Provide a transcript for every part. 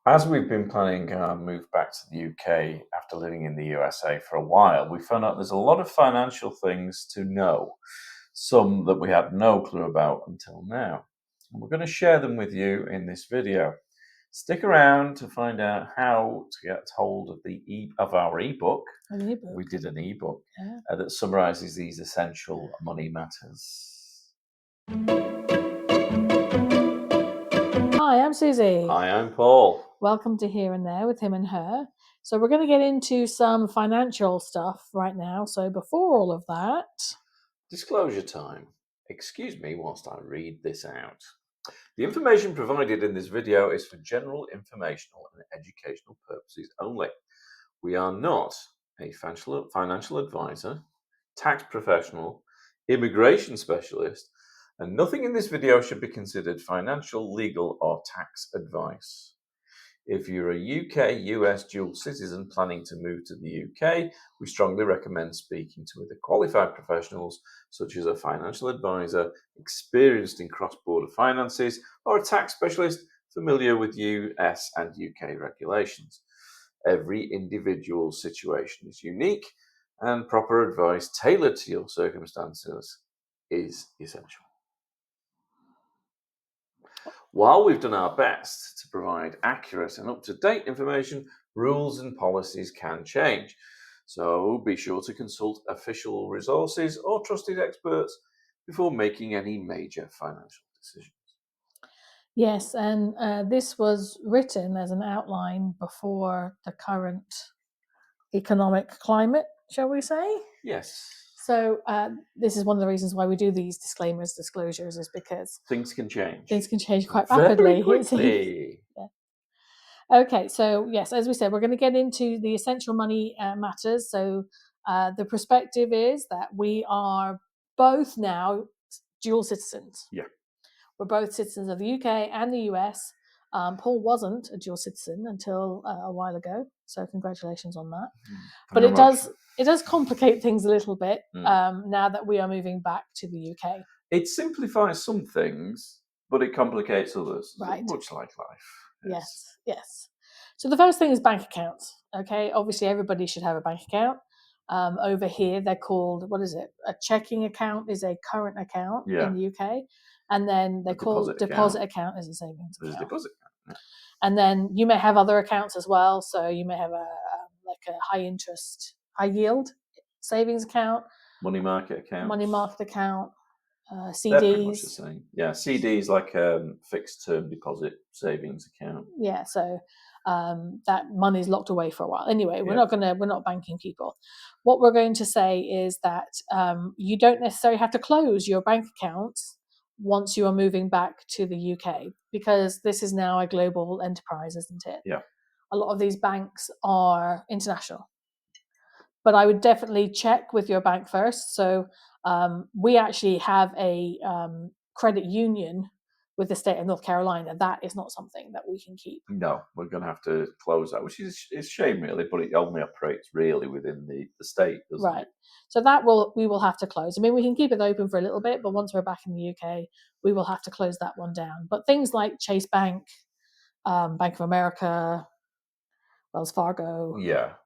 As we've been planning our move back to the UK after living in the USA for a while, we found out there's a lot of financial things to know, some that we had no clue about until now. And we're going to share them with you in this video. Stick around to find out how to get hold of of our ebook. An ebook. We did an ebook Yeah. that summarizes these essential money matters. Hi, I'm Susie. Hi, I'm Paul. Welcome to Here and There with Him and Her. So we're going to get into some financial stuff right now. So before all of that, Disclosure time. Excuse me whilst I read this out. The information provided in this video is for general informational and educational purposes only. We are not a financial advisor, tax professional, immigration specialist, and nothing in this video should be considered financial, legal, or tax advice. If you're a UK-US dual citizen planning to move to the UK, we strongly recommend speaking to either qualified professionals such as a financial advisor experienced in cross-border finances or a tax specialist familiar with US and UK regulations. Every individual situation is unique and proper advice tailored to your circumstances is essential. While we've done our best to provide accurate and up-to-date information, rules and policies can change. So be sure to consult official resources or trusted experts before making any major financial decisions. yes, and this was written as an outline before the current economic climate, shall we say? Yes. So this is one of the reasons why we do these disclosures, is because things can change. Things can change quite rapidly. Very quickly. Yeah. Okay, so yes, as we said, we're going to get into the essential money matters. So the perspective is that we are both now dual citizens. Yeah. We're both citizens of the UK and the US. Paul wasn't a dual citizen until a while ago, so congratulations on that. But it does complicate things a little bit now that we are moving back to the UK. It simplifies some things, but it complicates others, right? Much like life. Yes. So the first thing is bank accounts. Okay, obviously everybody should have a bank account. Over here, they're called, what is it? A checking account is a current account in the UK, and then they're called deposit account is a savings account. Deposit account. Yeah. And then you may have other accounts as well. So you may have a high interest, high yield savings account, money market account, CDs. They're pretty much the same. Yeah, CD is like a fixed term deposit savings account. Yeah, so that money's locked away for a while. Anyway, we're not banking people. What we're going to say is that you don't necessarily have to close your bank accounts once you are moving back to the UK, because this is now a global enterprise, isn't it? Yeah. A lot of these banks are international. But I would definitely check with your bank first. So we actually have a credit union with the state of North Carolina. That is not something that we can keep. No, we're going to have to close that, which is a shame, really, but it only operates really within the state, doesn't it? So we will have to close. I mean, we can keep it open for a little bit, but once we're back in the UK, we will have to close that one down. But things like Chase Bank, Bank of America, Wells Fargo,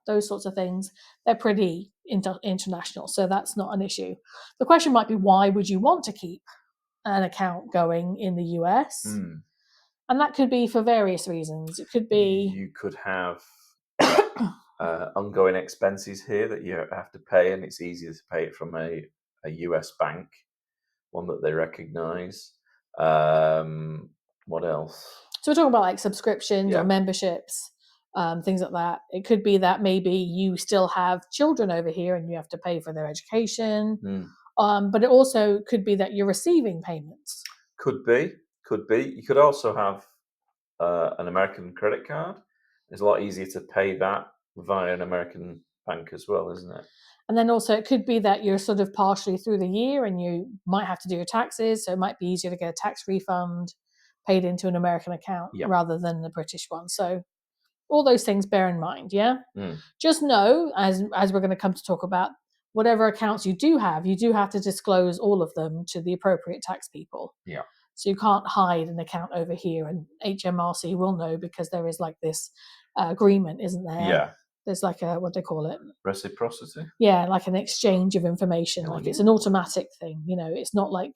those sorts of things, they're pretty international, so that's not an issue. The question might be, why would you want to keep an account going in the US? And that could be for various reasons. It could be you could have ongoing expenses here that you have to pay, and it's easier to pay it from a US bank, one that they recognize. What else? So we're talking about like subscriptions or memberships, things like that. It could be that maybe you still have children over here and you have to pay for their education. But it also could be that you're receiving payments. Could be. You could also have an American credit card. It's a lot easier to pay that via an American bank as well, isn't it? And then also it could be that you're sort of partially through the year and you might have to do your taxes. So it might be easier to get a tax refund paid into an American account rather than the British one. So all those things bear in mind, yeah? Just know, as we're going to come to talk about, whatever accounts you do have to disclose all of them to the appropriate tax people. Yeah. So you can't hide an account over here, and HMRC will know because there is like this agreement, isn't there? Yeah. There's like a, what do they call it? Reciprocity. Yeah, like an exchange of information. Oh, Like it's yeah. an automatic thing. It's not like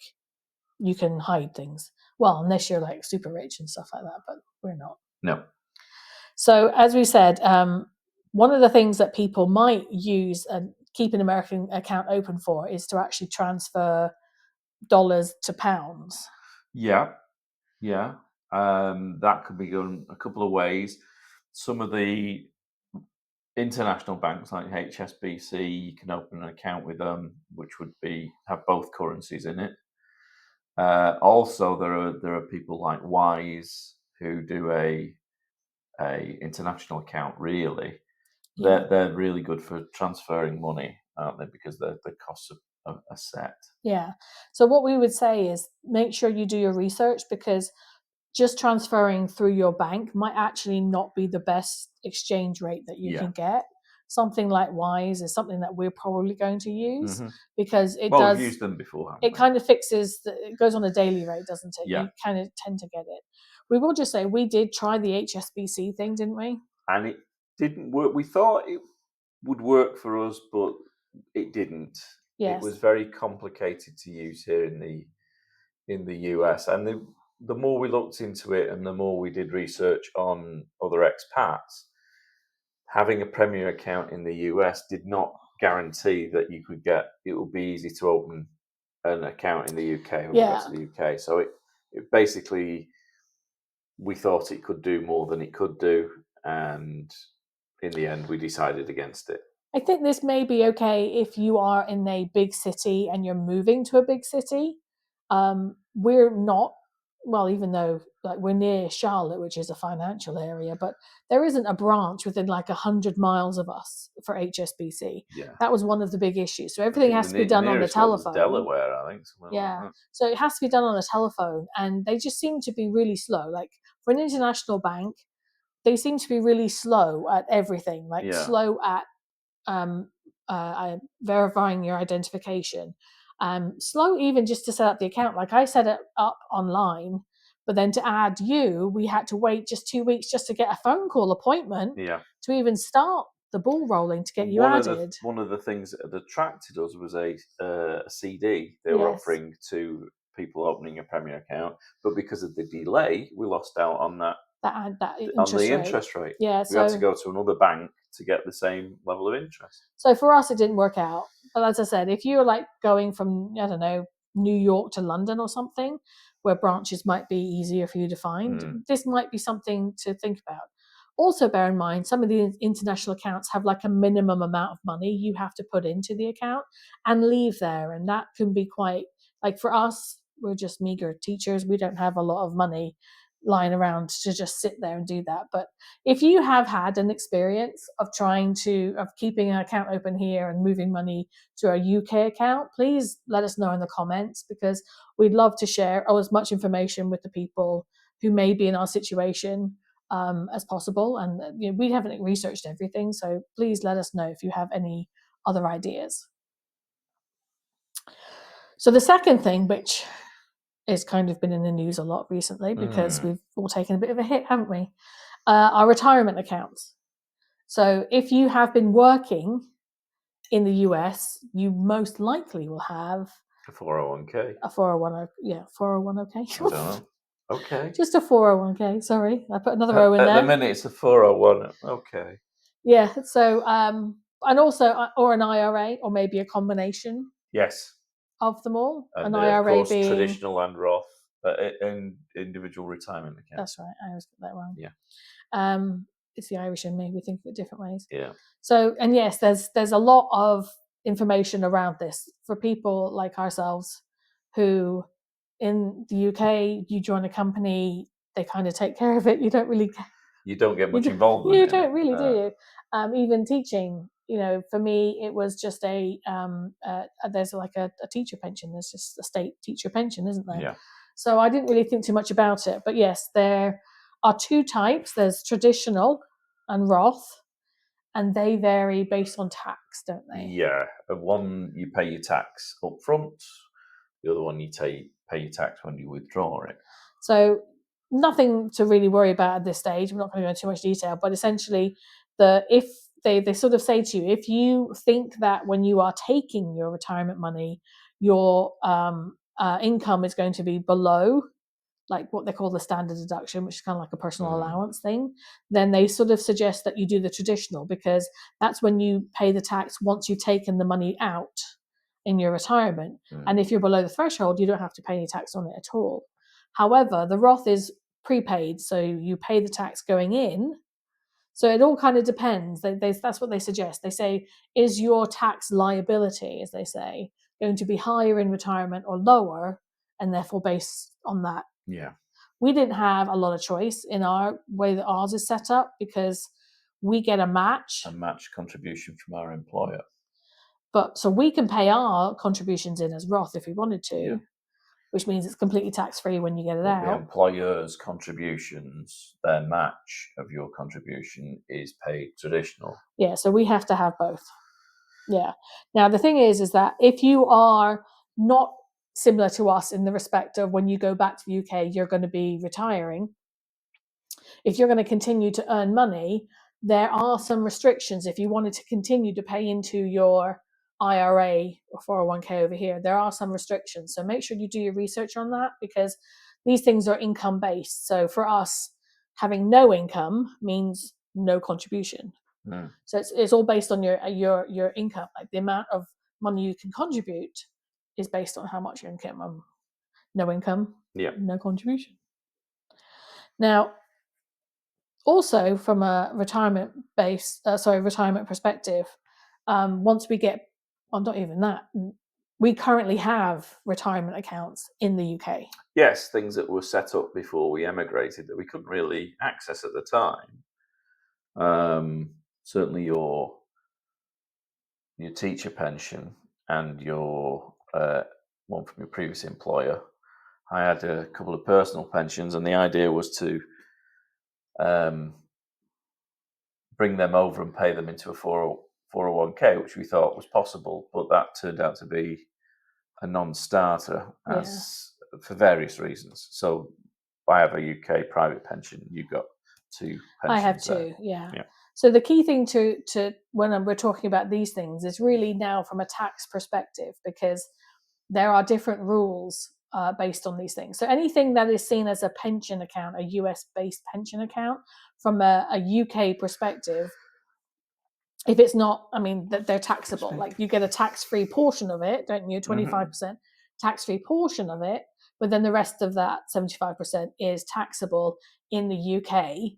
you can hide things. Well, unless you're like super rich and stuff like that, but we're not. No. So as we said, one of the things that people might use and keep an American account open for is to actually transfer dollars to pounds. Yeah. Yeah. That could be done a couple of ways. Some of the international banks like HSBC, you can open an account with them, which would have both currencies in it. Also, there are people like Wise who do a international account. Really, Yeah. they're really good for transferring money, aren't they? Because the costs are set. Yeah. So what we would say is make sure you do your research, because just transferring through your bank might actually not be the best exchange rate that you can get. Something like Wise is something that we're probably going to use, because we've used them before, haven't it we? kind of fixes, it goes on a daily rate, doesn't it? Yeah. You kind of tend to get it. We will just say we did try the HSBC thing, didn't we? And it didn't work. We thought it would work for us, but it didn't. Yes. It was very complicated to use here in the US, and the more we looked into it and the more we did research on other expats, having a Premier account in the US did not guarantee that you could it would be easy to open an account in the UK when we got to the UK. So it basically, we thought it could do more than it could do, and in the end we decided against it. I think this may be okay if you are in a big city and you're moving to a big city. We're not, well, even though like we're near Charlotte, which is a financial area, but there isn't a branch within like 100 miles of us for HSBC. Yeah. That was one of the big issues. So everything has to be done on the telephone. Delaware, I think. Yeah. Like that. So it has to be done on a telephone, and they just seem to be really slow. Like for an international bank, they seem to be really slow at everything, like slow at verifying your identification. Slow even just to set up the account. Like I set it up online, but then to add you, we had to wait just 2 weeks just to get a phone call appointment to even start the ball rolling to get you added. One of the things that attracted us was a CD they were offering to people opening a Premier account, but because of the delay, we lost out on that interest rate. Yeah, we had to go to another bank to get the same level of interest. So for us, it didn't work out. But as I said, if you're like going from, I don't know, New York to London or something, where branches might be easier for you to find, this might be something to think about. Also, bear in mind, some of the international accounts have like a minimum amount of money you have to put into the account and leave there. And that can be quite, like for us, we're just meager teachers. We don't have a lot of money lying around to just sit there and do that. But if you have had an experience of keeping an account open here and moving money to a UK account, please let us know in the comments, because we'd love to share as much information with the people who may be in our situation as possible. And we haven't researched everything, so please let us know if you have any other ideas. So the second thing, which has kind of been in the news a lot recently because we've all taken a bit of a hit, haven't we? Our retirement accounts. So if you have been working in the US, you most likely will have a 401k. A 401k. Yeah, 401k. I don't know. Okay. Just a 401k. Sorry, I put another O in there. At the minute, it's a 401. Okay. Yeah. So, and also, or an IRA, or maybe a combination. Yes. Of them all. And an IRA of course, being traditional and Roth, and individual retirement account. That's right. I always get that wrong. Yeah. It's the Irish in me. We think of it different ways. Yeah. So, and yes, there's a lot of information around this for people like ourselves who, in the UK, you join a company, they kind of take care of it. You don't get much involvement. You don't really, do you? Even teaching, for me, it was just there's like a teacher pension. There's just a state teacher pension, isn't there? Yeah. So I didn't really think too much about it. But yes, there are two types. There's traditional and Roth, and they vary based on tax, don't they? Yeah. One, you pay your tax up front. The other one, you pay your tax when you withdraw it. So nothing to really worry about at this stage. We're not going to go into too much detail, but essentially, if they sort of say to you, if you think that when you are taking your retirement money, your income is going to be below like what they call the standard deduction, which is kind of like a personal allowance thing, then they sort of suggest that you do the traditional, because that's when you pay the tax once you've taken the money out in your retirement. And if you're below the threshold, you don't have to pay any tax on it at all. However, the Roth is prepaid, so you pay the tax going in. So it all kind of depends. That's what they suggest. They say, is your tax liability, as they say, going to be higher in retirement or lower? And therefore, based on that, Yeah. we didn't have a lot of choice in our way that ours is set up, because we get a match. A match contribution from our employer. But so we can pay our contributions in as Roth if we wanted to, Yeah. which means it's completely tax-free when you get it But the out. employer's contributions, their match of your contribution is paid traditional. Yeah, so we have to have both. Yeah. Now, the thing is that if you are not similar to us in the respect of when you go back to the UK, you're going to be retiring. If you're going to continue to earn money, there are some restrictions. If you wanted to continue to pay into your IRA or 401k over here, there are some restrictions. So make sure you do your research on that, because these things are income based. So for us, having no income means no contribution. So it's all based on your income. Like the amount of money you can contribute is based on how much your income. No income, Yeah. no contribution. Now, also from a retirement perspective, once we get, well, not even that, we currently have retirement accounts in the UK. Yes, things that were set up before we emigrated that we couldn't really access at the time. Certainly your teacher pension and your one from your previous employer. I had a couple of personal pensions, and the idea was to bring them over and pay them into a 401k, which we thought was possible, but that turned out to be a non-starter for various reasons. So I have a UK private pension. You got two pensions. I have two, there. yeah. So the key thing to when we're talking about these things is really now from a tax perspective, because there are different rules based on these things. So anything that is seen as a pension account, a US-based pension account, from a UK perspective, if it's not, I mean, they're taxable. Like you get a tax-free portion of it, don't you? 25% tax-free portion of it, but then the rest of that 75% is taxable in the UK.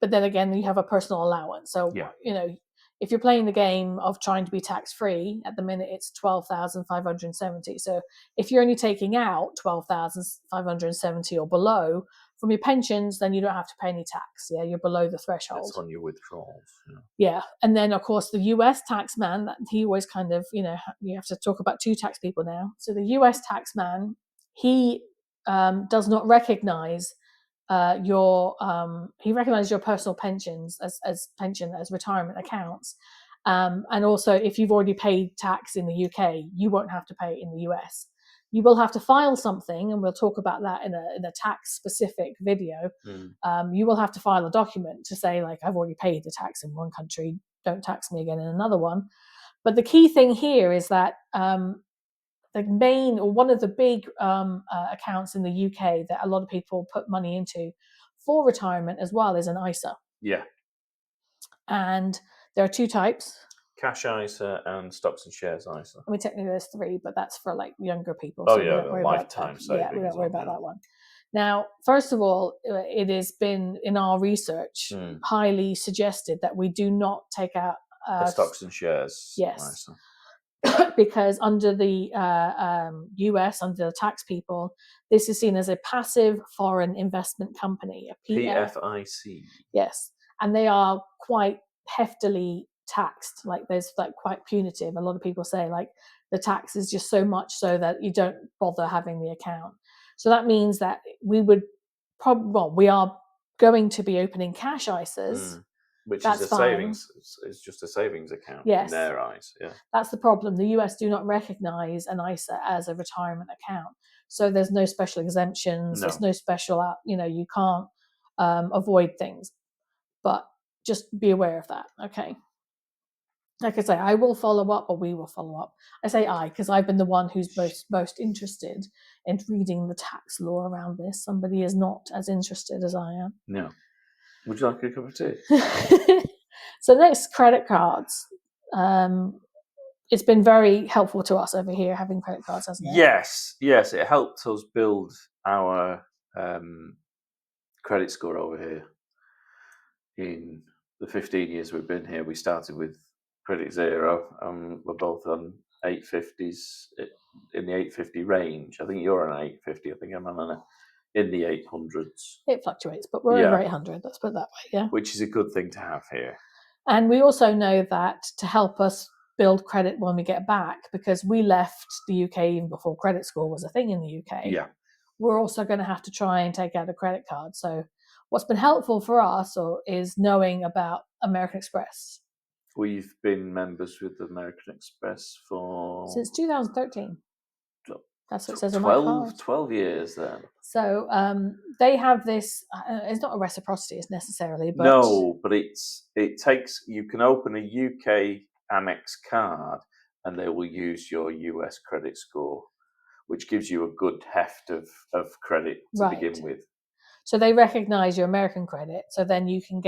But then again, you have a personal allowance. So you know, if you're playing the game of trying to be tax-free, at the minute it's 12,570. So if you're only taking out 12,570 or below from your pensions, then you don't have to pay any tax. Yeah, you're below the threshold. That's on your withdrawals. Yeah, and then of course the US tax man, he always kind of, you have to talk about two tax people now. So the US tax man, he does not recognize he recognizes your personal pensions as retirement accounts. And also, if you've already paid tax in the UK, you won't have to pay it in the US. You will have to file something, and we'll talk about that in a tax specific video. You will have to file a document to say, like, I've already paid the tax in one country, don't tax me again in another one. But the key thing here is that the main, or one of the big accounts in the UK that a lot of people put money into for retirement as well is an ISA. Yeah. And there are two types. Cash ISA and stocks and shares ISA. I mean, technically there's three, but that's for like younger people. Oh, so yeah, we don't worry lifetime savings. Yeah, we don't worry about that one. Now, first of all, it has been in our research highly suggested that we do not take out stocks and shares. Yes. ISA. Because under the US, under the tax people, this is seen as a passive foreign investment company, a PFIC. Yes, and they are quite heftily taxed. Like there's like quite punitive. A lot of people say like the tax is just so much so that you don't bother having the account. So that means that we would we are going to be opening cash ISAs which is That's a fine. savings. It's just a savings account in Yes. their eyes. Yeah. That's the problem. The US do not recognize an ISA as a retirement account. So there's no special exemptions. There's No. no special, you can't avoid things. But just be aware of that, okay? Like I say, I will follow up, or we will follow up. I say I because I've been the one who's most interested in reading the tax law around this. Somebody is not as interested as I am. No. Would you like a cup of tea? So next, credit cards. It's been very helpful to us over here having credit cards, hasn't it? Yes, it helped us build our credit score over here. In the 15 years we've been here, we started with credit zero, and we're both on 850s, in the 850 range. I think you're on 850. I think I'm on in the 800s. It fluctuates, but we're over 800. Let's put it that way, yeah. Which is a good thing to have here. And we also know that to help us build credit when we get back, because we left the UK even before credit score was a thing in the UK. Yeah. We're also going to have to try and take out a credit card. So what's been helpful for us is knowing about American Express. We've been members with American Express for... since 2013. That's what it says on 12, my card. 12 years then. So they have this, it's not a reciprocity necessarily, but... No, but you can open a UK Amex card and they will use your US credit score, which gives you a good heft of credit to begin with. So they recognize your American credit, so then you can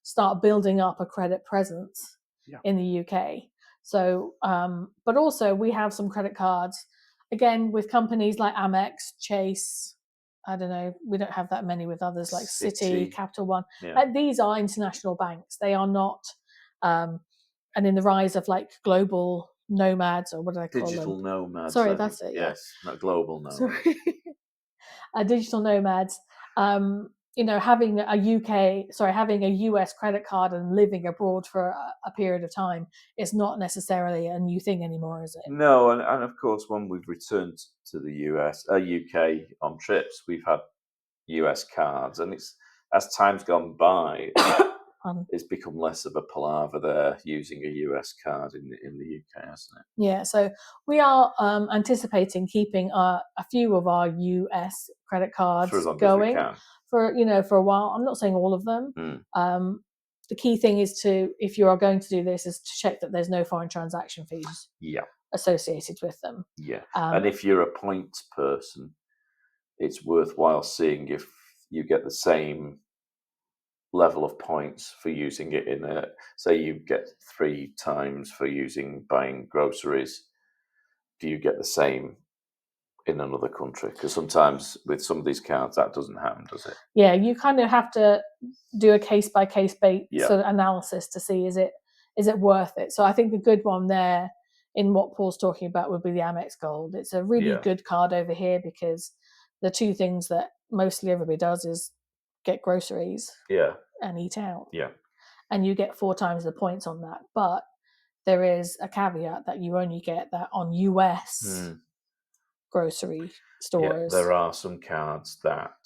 start building up a credit presence in the UK. So, but also we have some credit cards, again, with companies like Amex, Chase. I don't know, we don't have that many with others like Citi, Capital One. These are international banks. They are not, and in the rise of like global nomads, or what do I call them? Digital nomads. Sorry, that's it. Yes, not global nomads. Sorry. Digital nomads. Having having a US credit card and living abroad for a period of time is not necessarily a new thing anymore, is it? No, and of course, when we've returned to the UK on trips, we've had US cards, and it's as time's gone by, it's become less of a palaver there using a US card in the UK, hasn't it? Yeah, so we are anticipating keeping a few of our US credit cards for as long going as we can. for a while. I'm not saying all of them. The key thing is if you are going to do this, is to check that there's no foreign transaction fees associated with them. Yeah, and if you're a points person, it's worthwhile seeing if you get the same level of points for using it say you get 3 times for buying groceries. Do you get the same in another country? Because sometimes with some of these cards that doesn't happen, does it? Yeah, you kind of have to do a case by case sort of analysis to see is it worth it. So I think a good one there in what Paul's talking about would be the Amex Gold. It's a really good card over here because the two things that mostly everybody does is get groceries and eat out. And you get 4 times the points on that. But there is a caveat that you only get that on US grocery stores. There are some cards that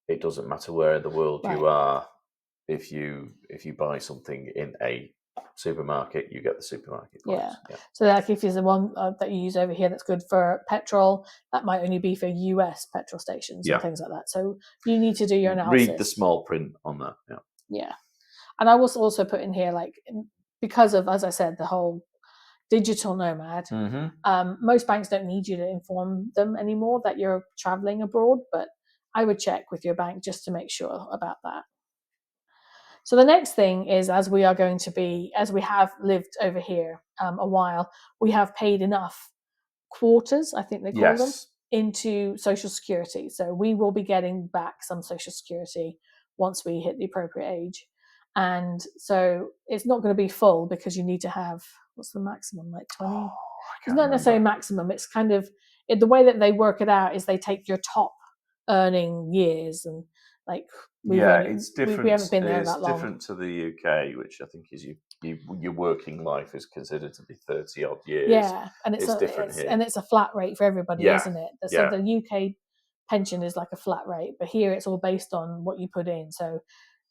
it doesn't matter where in the world you are. If you buy something in a supermarket, you get the supermarket points. So like if there's the one that you use over here that's good for petrol, that might only be for US petrol stations and things like that. So you need to do your analysis. Read the small print on that. Yeah. And I was also put in here, like, because of, as I said, the whole digital nomad, most banks don't need you to inform them anymore that you're traveling abroad, but I would check with your bank just to make sure about that. So the next thing is, as we have lived over here a while, we have paid enough quarters, I think they call them, into Social Security. So we will be getting back some Social Security once we hit the appropriate age. And so it's not going to be full because you need to have, what's the maximum, like 20? It's not necessarily maximum. It's kind of, the way that they work it out is they take your top earning years and like it's different. We haven't been there that long. It's different to the UK, which I think is your working life is considered to be 30 odd years. Yeah, and it's different here, and it's a flat rate for everybody, isn't it? So the UK pension is like a flat rate, but here it's all based on what you put in. So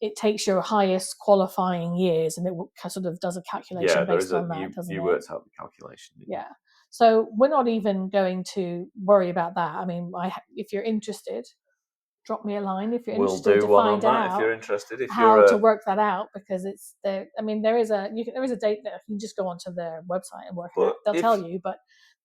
it takes your highest qualifying years, and it sort of does a calculation based on that, doesn't you it? worked out the calculation. Yeah. So we're not even going to worry about that. I mean, if you're interested, drop me a line if you're We'll interested do to one find on that if out you're interested. If how you're to work that out, because it's there. I mean, there is a date that you can just go onto their website and work it out. but They'll tell you, but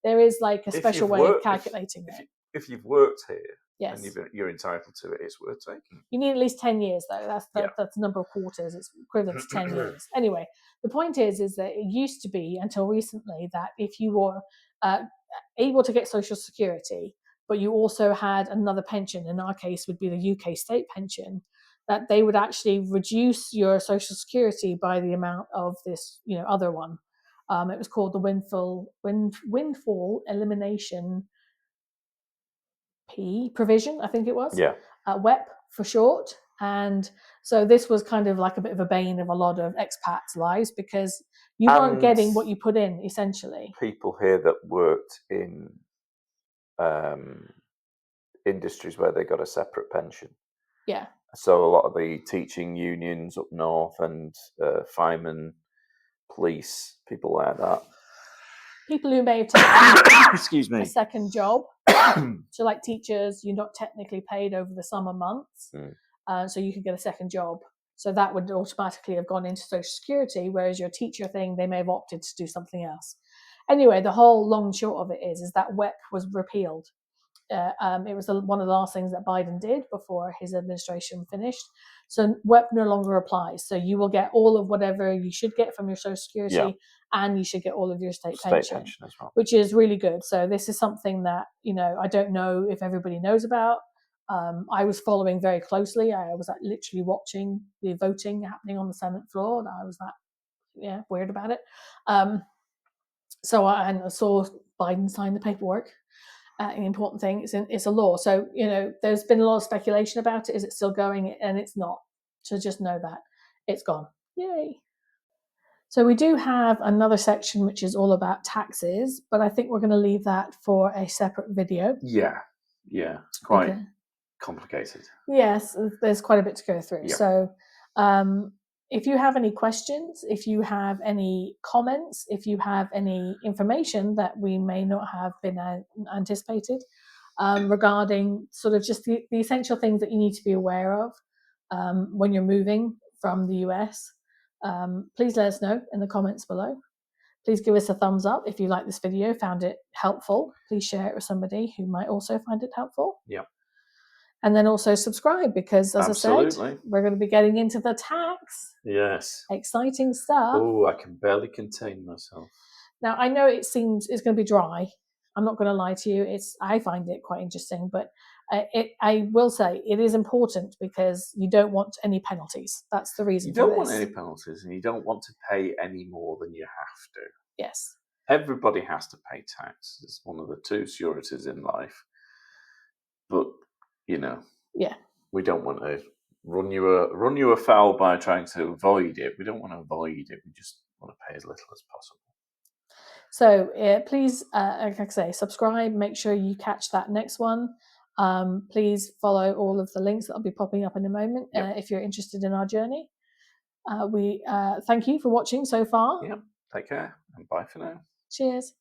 there is like a if special you've way of worked calculating it. if you've worked here and Yes. you're entitled to it, it's worth taking. You need at least 10 years, though. That's Yeah. the number of quarters. It's equivalent to 10 years. Anyway, the point is that it used to be until recently that if you were able to get Social Security, but you also had another pension, in our case would be the UK state pension, that they would actually reduce your Social Security by the amount of this, other one. It was called the windfall elimination provision, I think it was. Yeah. WEP for short. And so this was kind of like a bit of a bane of a lot of expats' lives, because you weren't getting what you put in, essentially. People here that worked in industries where they got a separate pension. Yeah. So a lot of the teaching unions up north and firemen, police, people like that. People who may have taken Excuse me. a second job. So like teachers, you're not technically paid over the summer months. So you could get a second job. So that would automatically have gone into Social Security, whereas your teacher thing, they may have opted to do something else. Anyway, the whole long and short of it is that WEP was repealed. It was one of the last things that Biden did before his administration finished. So WEP no longer applies. So you will get all of whatever you should get from your Social Security, and you should get all of your state pension as well, which is really good. So this is something that, I don't know if everybody knows about. I was following very closely. I was literally watching the voting happening on the Senate floor. And I was weird about it. So I saw Biden sign the paperwork. An important thing. It's a law. So, there's been a lot of speculation about it. Is it still going? And it's not. So just know that it's gone. Yay. So we do have another section which is all about taxes, but I think we're going to leave that for a separate video. Yeah. It's quite complicated. Yes, there's quite a bit to go through. Yeah. So if you have any questions, if you have any comments, if you have any information that we may not have been anticipated regarding sort of just the essential things that you need to be aware of when you're moving from the US, please let us know in the comments below. Please give us a thumbs up if you like this video, found it helpful. Please share it with somebody who might also find it helpful. Yeah. And then also subscribe, because, as I said, we're going to be getting into the tax. Yes. Exciting stuff. Oh, I can barely contain myself. Now, I know it's going to be dry. I'm not going to lie to you. I find it quite interesting, but I will say it is important, because you don't want any penalties. That's the reason. You don't want any penalties, and you don't want to pay any more than you have to. Yes. Everybody has to pay tax. It's one of the two sureties in life. But we don't want to run you afoul by trying to avoid it. We don't want to avoid it. We just want to pay as little as possible. So please, like I say, subscribe. Make sure you catch that next one. Please follow all of the links that will be popping up in a moment if you're interested in our journey. We thank you for watching so far. Take care, and bye for now. Cheers.